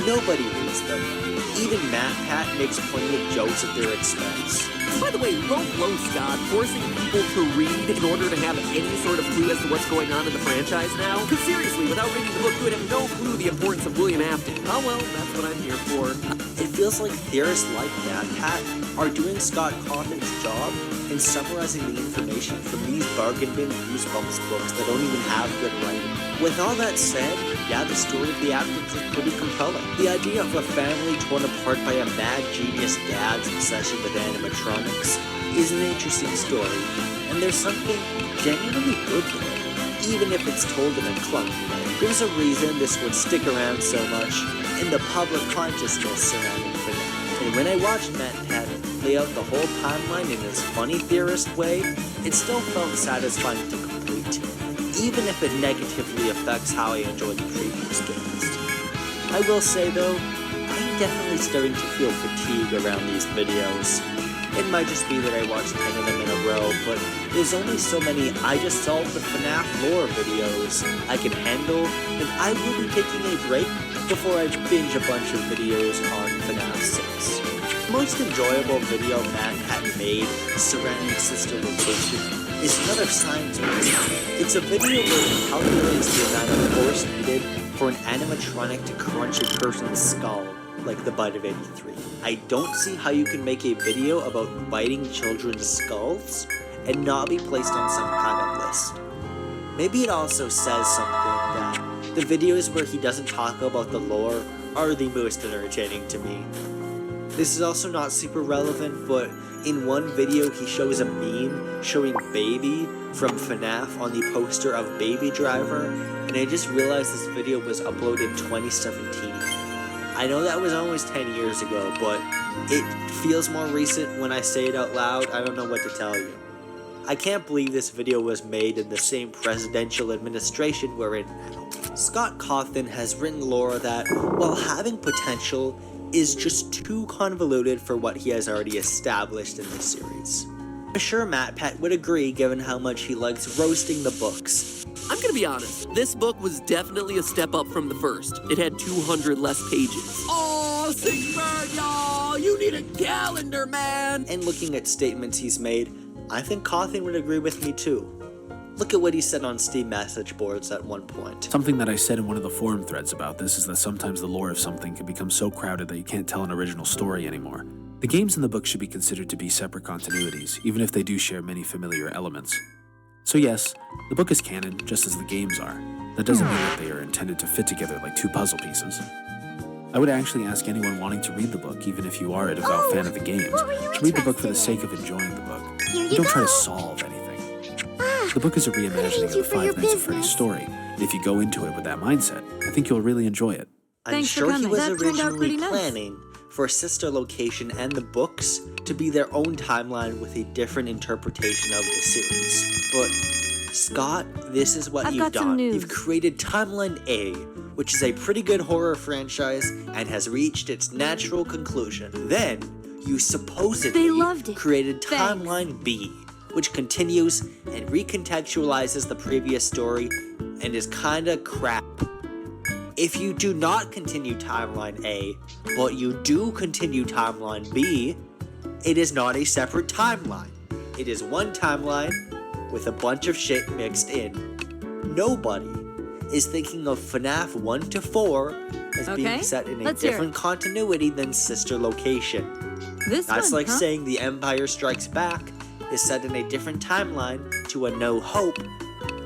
G: Nobody reads them. Even Matt Pat makes plenty of jokes at their expense.
H: By the way, low blow, Scott, forcing people to read in order to have any sort of clue as to what's going on in the franchise now? Because seriously, without reading the book, you would have no clue the importance of William Afton. Oh well, that's what I'm here for.
G: It feels like theorists like Matt Pat are doing Scott Cawthon's job in summarizing the information from these bargain bin Goosebumps books that don't even have good writing. With all that said, yeah, the story of the Aftons is pretty compelling. The idea of a family torn apart by a mad genius dad's obsession with animatronics is an interesting story, and there's something genuinely good there, even if it's told in a clunky way. There's a reason this would stick around so much in the public consciousness surrounding FNAF. And when I watched Matt Pat lay out the whole timeline in his funny theorist way, it still felt satisfying to complete, even if it negatively affects how I enjoyed the previous games. I will say though, I'm definitely starting to feel fatigue around these videos. It might just be that I watched 10 of them in a row, but there's only so many I just solved the FNAF lore videos I can handle, and I will be taking a break before I binge a bunch of videos on FNAF 6. The most enjoyable video Matt had made surrounding Sister Location is another science video. It's a video where he calculates the amount of force needed for an animatronic to crunch a person's skull, like the bite of 83. I don't see how you can make a video about biting children's skulls and not be placed on some kind of list. Maybe it also says something that the videos where he doesn't talk about the lore are the most entertaining to me. This is also not super relevant, but in one video he shows a meme showing Baby from FNAF on the poster of Baby Driver, and I just realized this video was uploaded in 2017. I know that was almost 10 years ago, but it feels more recent when I say it out loud. I don't know what to tell you. I can't believe this video was made in the same presidential administration we're in now. Scott Cawthon has written lore that, while having potential, is just too convoluted for what he has already established in the series. I'm sure MatPat would agree given how much he likes roasting the books.
H: I'm gonna be honest, this book was definitely a step up from the first. It had 200 less pages. Oh, Sigbird, y'all! You need a calendar, man!
G: And looking at statements he's made, I think Cawthon would agree with me too. Look at what he said on Steam message boards at one point.
I: Something that I said in one of the forum threads about this is that sometimes the lore of something can become so crowded that you can't tell an original story anymore. The games in the book should be considered to be separate continuities, even if they do share many familiar elements. So yes, the book is canon, just as the games are. That doesn't mean that they are intended to fit together like two puzzle pieces. I would actually ask anyone wanting to read the book, even if you are a devout fan of the games, to read the book for the sake of enjoying the book.
A: Here
I: Don't try to solve anything. The book is a reimagining of the Five Nights at Freddy's story, and if you go into it with that mindset, I think you'll really enjoy it.
G: I'm
D: Thanks for
G: sure he
D: coming.
G: was
D: That turned out
G: originally
D: pretty nice.
G: planning for Sister Location and the books to be their own timeline with a different interpretation of the series. But Scott, this is what
D: I've
G: you've
D: got some
G: done.
D: news.
G: You've created Timeline A, which is a pretty good horror franchise and has reached its natural conclusion. Then, you supposedly
D: They loved it.
G: created
D: Thanks.
G: Timeline B, which continues and recontextualizes the previous story and is kinda crap. If you do not continue Timeline A, but you do continue Timeline B, it is not a separate timeline. It is one timeline with a bunch of shit mixed in. Nobody is thinking of FNAF 1 to 4 as being
D: Okay,
G: set in a
D: let's hear it.
G: different continuity than Sister Location.
D: This
G: That's
D: one,
G: like
D: huh?
G: saying The Empire Strikes Back is set in a different timeline to A No Hope,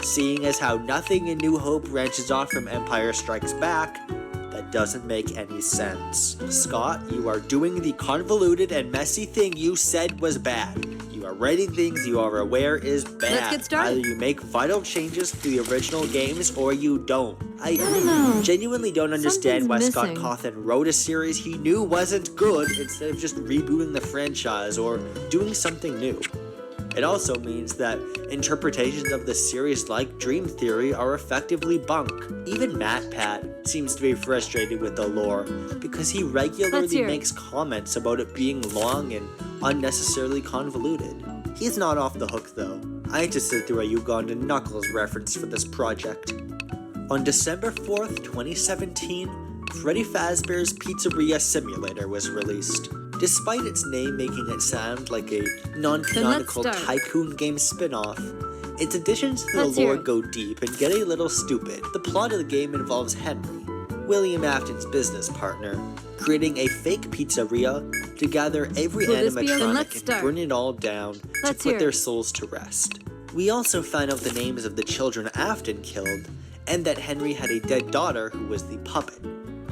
G: seeing as how nothing in New Hope branches off from Empire Strikes Back. That doesn't make any sense. Scott, you are doing the convoluted and messy thing you said was bad. You are writing things you are aware is bad.
D: Let's get started.
G: Either you make vital changes to the original games or you don't. I
D: don't know.
G: genuinely don't understand why
D: Something's
G: Scott
D: missing.
G: Cawthon wrote a series he knew wasn't good instead of just rebooting the franchise or doing something new. It also means that interpretations of the series like Dream Theory are effectively bunk. Even MatPat seems to be frustrated with the lore because he
D: Let's
G: regularly
D: hear it.
G: makes comments about it being long and unnecessarily convoluted. He's not off the hook though. I had to sit through a Uganda Knuckles reference for this project. On December 4th, 2017, Freddy Fazbear's Pizzeria Simulator was released. Despite its name making it sound like a non-canonical
D: Then let's start.
G: tycoon game spin-off, its additions to the
D: Let's hear
G: lore
D: it.
G: go deep and get a little stupid. The plot of the game involves Henry, William Afton's business partner, creating a fake pizzeria to gather every
D: Will this be okay? Then
G: animatronic
D: let's
G: and
D: start.
G: burn it all down
D: Let's
G: to put
D: hear
G: their
D: it.
G: souls to rest. We also find out the names of the children Afton killed, and that Henry had a dead daughter who was the puppet.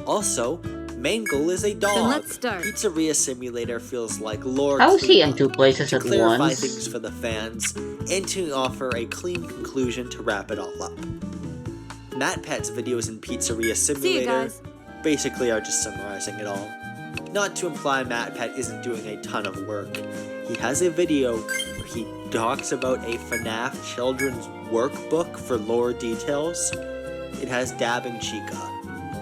G: Also, main goal is a dog.
D: Then let's start.
G: Pizzeria Simulator feels like lore
C: How is he in
G: cleanup
C: two places
G: to
C: at
G: clarify
C: once?
G: things for the fans and to offer a clean conclusion to wrap it all up. MatPat's videos in Pizzeria
D: See you
G: Simulator
D: guys.
G: basically are just summarizing it all. Not to imply MatPat isn't doing a ton of work. He has a video where he talks about a FNAF children's workbook for lore details. It has dabbing Chica.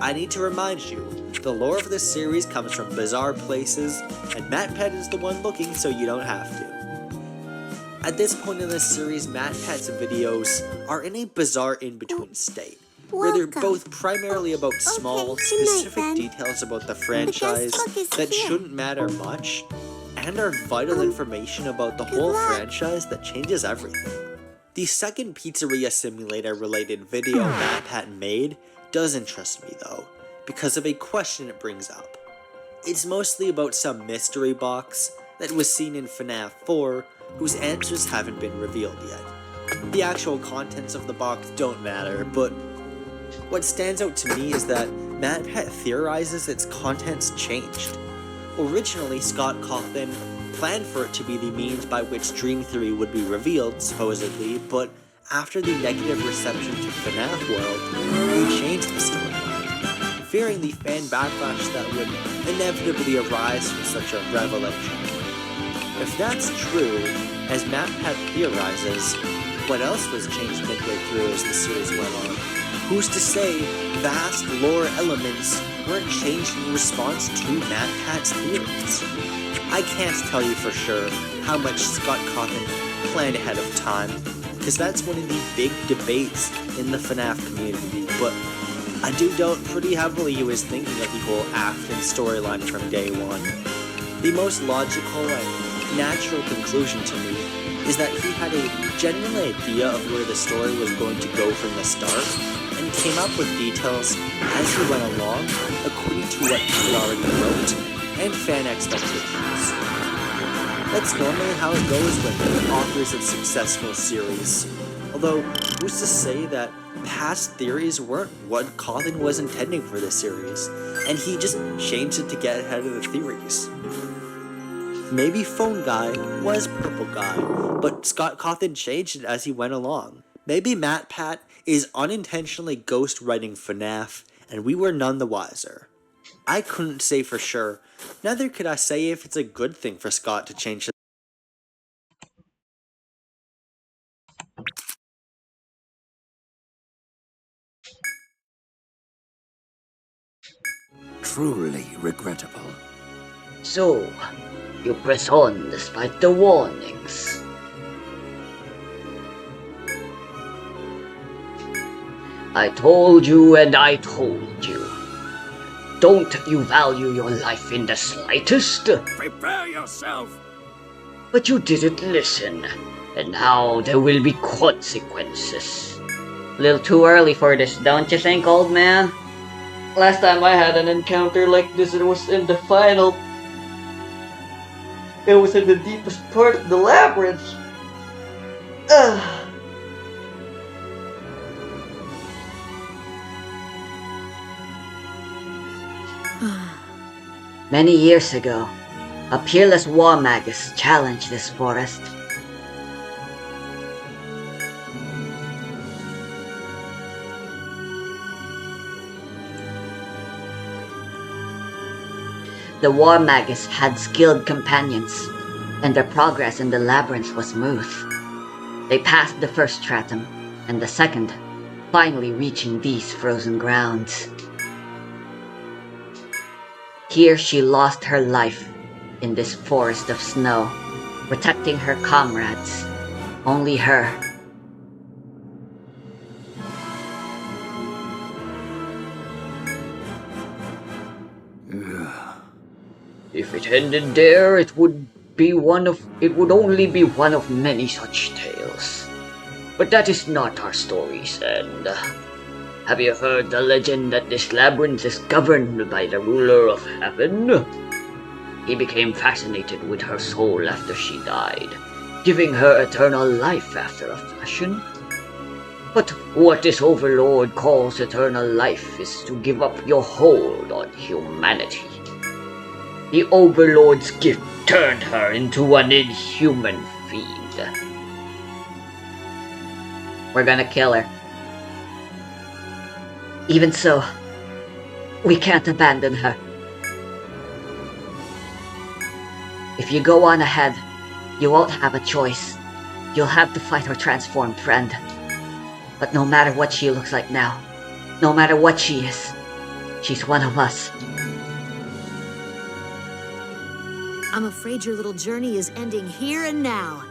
G: I need to remind you, the The lore of this series comes from bizarre places, and MatPat is the one looking so you don't have to. At this point in this series, MatPat's videos are in a bizarre in-between state, where they're
A: Welcome.
G: both primarily about small,
A: Okay, good night,
G: specific
A: then.
G: details about the franchise
A: book is
G: that
A: here.
G: shouldn't matter much, and are vital information about the whole
A: luck.
G: franchise that changes everything. The second Pizzeria Simulator related video MatPat made does interest me though, because of a question it brings up. It's mostly about some mystery box that was seen in FNAF 4 whose answers haven't been revealed yet. The actual contents of the box don't matter, but what stands out to me is that MatPat theorizes its contents changed. Originally, Scott Cawthon planned for it to be the means by which Dream Theory would be revealed, supposedly, but after the negative reception to FNAF World, he changed the storyline, fearing the fan backlash that would inevitably arise from such a revelation. If that's true, as MatPat theorizes, what else was changed midway through as the series went on? Who's to say vast lore elements weren't changed in response to MatPat's theories? I can't tell you for sure how much Scott Cawthon planned ahead of time, because that's one of the big debates in the FNAF community, but I do doubt pretty heavily he was thinking of the whole Afton storyline from day one. The most logical and natural conclusion to me is that he had a general idea of where the story was going to go from the start, and came up with details as he went along according to what he already wrote and fan expectations. That's normally how it goes with authors of successful series, although who's to say that past theories weren't what Cawthon was intending for the series, and he just changed it to get ahead of the theories. Maybe Phone Guy was Purple Guy, but Scott Cawthon changed it as he went along. Maybe MatPat is unintentionally ghostwriting FNAF, and we were none the wiser. I couldn't say for sure, neither could I say if it's a good thing for Scott to change it.
J: Truly regrettable.
C: So, you press on despite the warnings. I told you and I told you. Don't you value your life in the slightest?
E: Prepare yourself!
C: But you didn't listen, and now there will be consequences. A little too early for this, don't you think, old man? Last time I had an encounter like this, it was in the final... It was in the deepest part of the labyrinth. Many years ago, a peerless war magus challenged this forest. The war magus had skilled companions, and their progress in the labyrinth was smooth. They passed the first stratum, and the second, finally reaching these frozen grounds. Here she lost her life in this forest of snow, protecting her comrades, only her. If it ended there, it would only be one of many such tales. But that is not our story's end. Have you heard the legend that this labyrinth is governed by the ruler of heaven? He became fascinated with her soul after she died, giving her eternal life after a fashion. But what this overlord calls eternal life is to give up your hold on humanity. The overlord's gift turned her into an inhuman fiend. We're gonna kill her. Even so, we can't abandon her. If you go on ahead, you won't have a choice. You'll have to fight her transformed friend. But no matter what she looks like now, no matter what she is, she's one of us.
K: I'm afraid your little journey is ending here and now.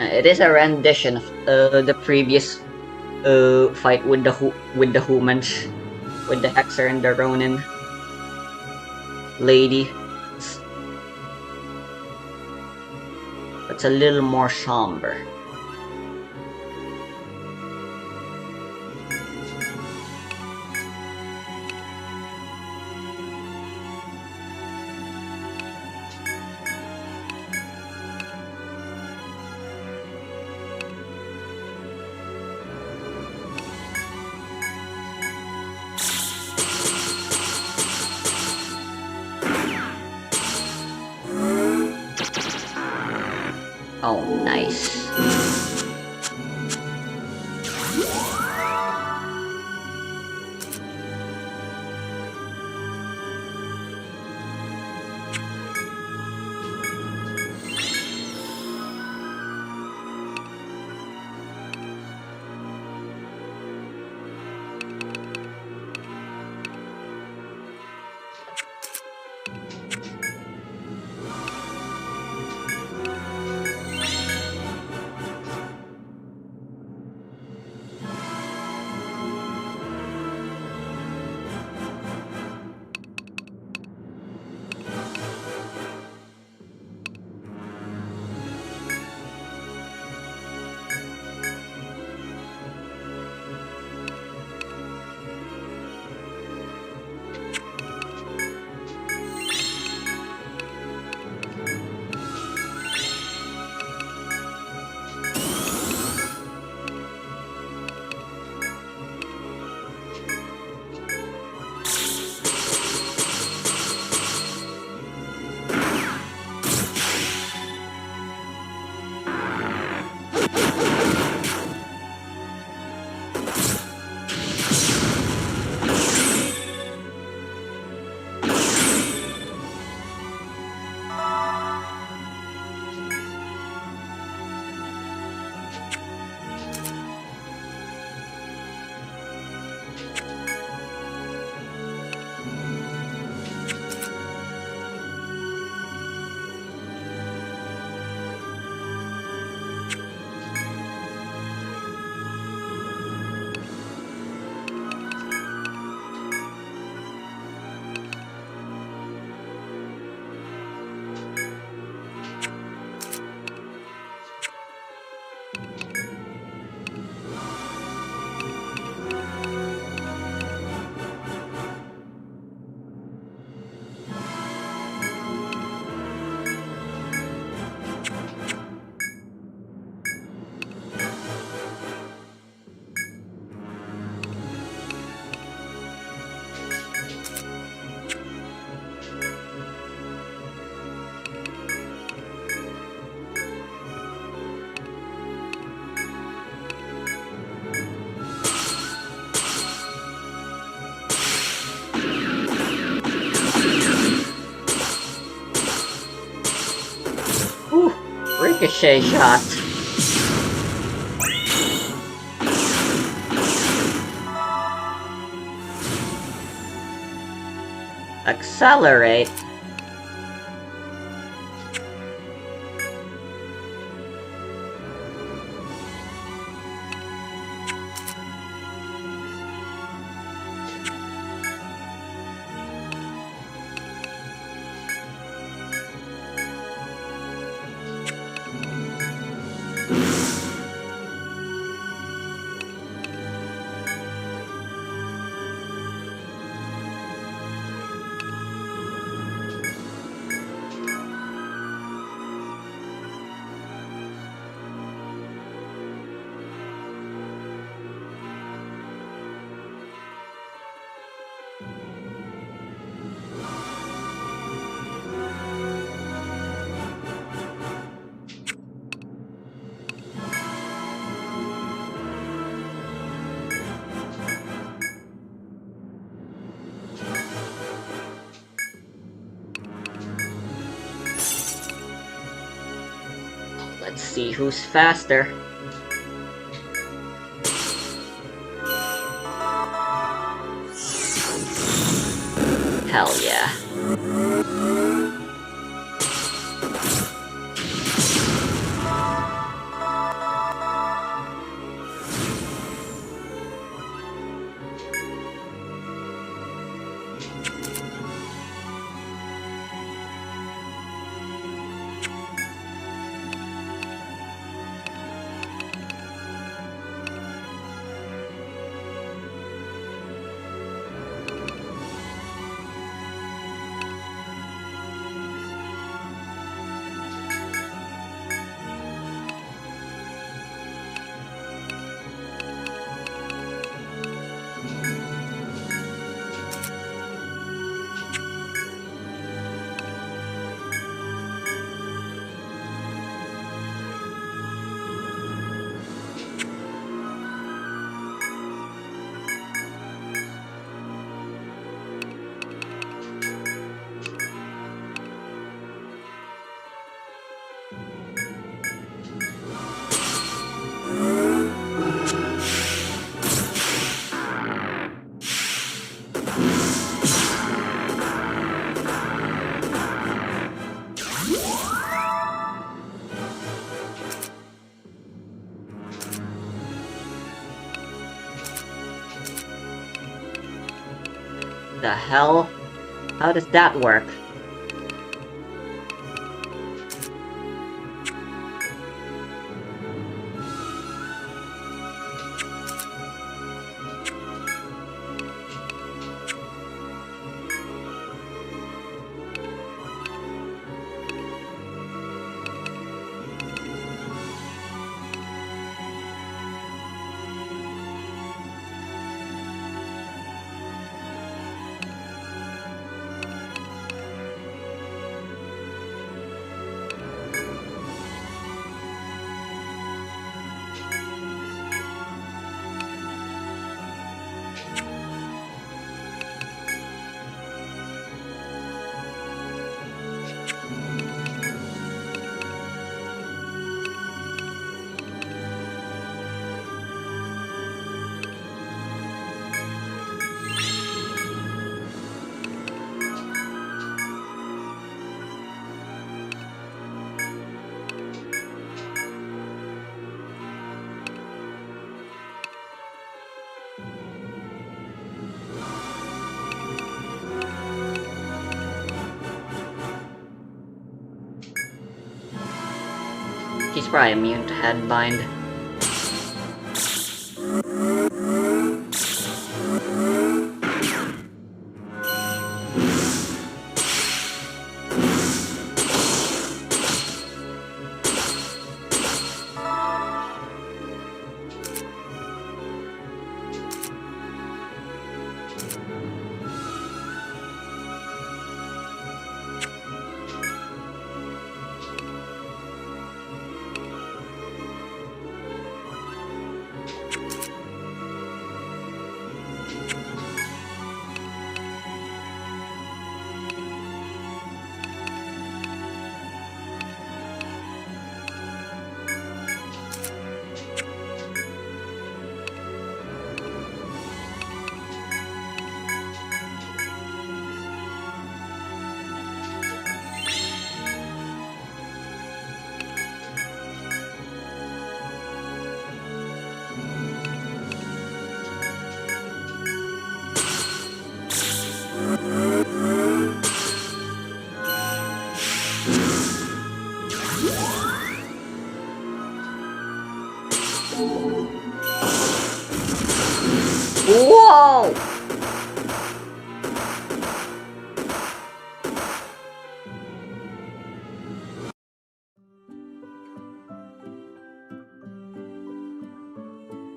C: It is a rendition of the previous fight with the humans, with the Hexer and the Ronin lady. It's a little more somber. Oh, nice. Ricochet shot. Accelerate. Let's see who's faster. Hell yeah. The hell? How does that work? He's probably immune to headbind. Whoa!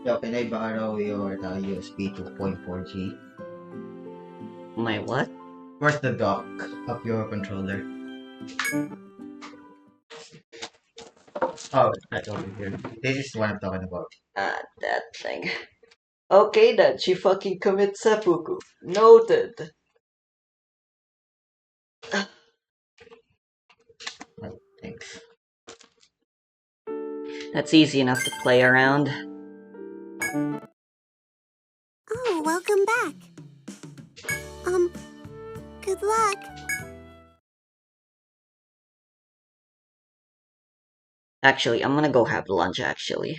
B: Yo, can I borrow your USB 2.4G?
C: My what?
B: Where's the dock of your controller? Oh, that's over here. This is what I'm talking about.
C: Ah, that thing. Okay then, she fucking commits seppuku. Noted.
B: Right, thanks.
C: That's easy enough to play around.
A: Oh, welcome back. Good luck.
C: Actually, I'm gonna go have lunch, actually.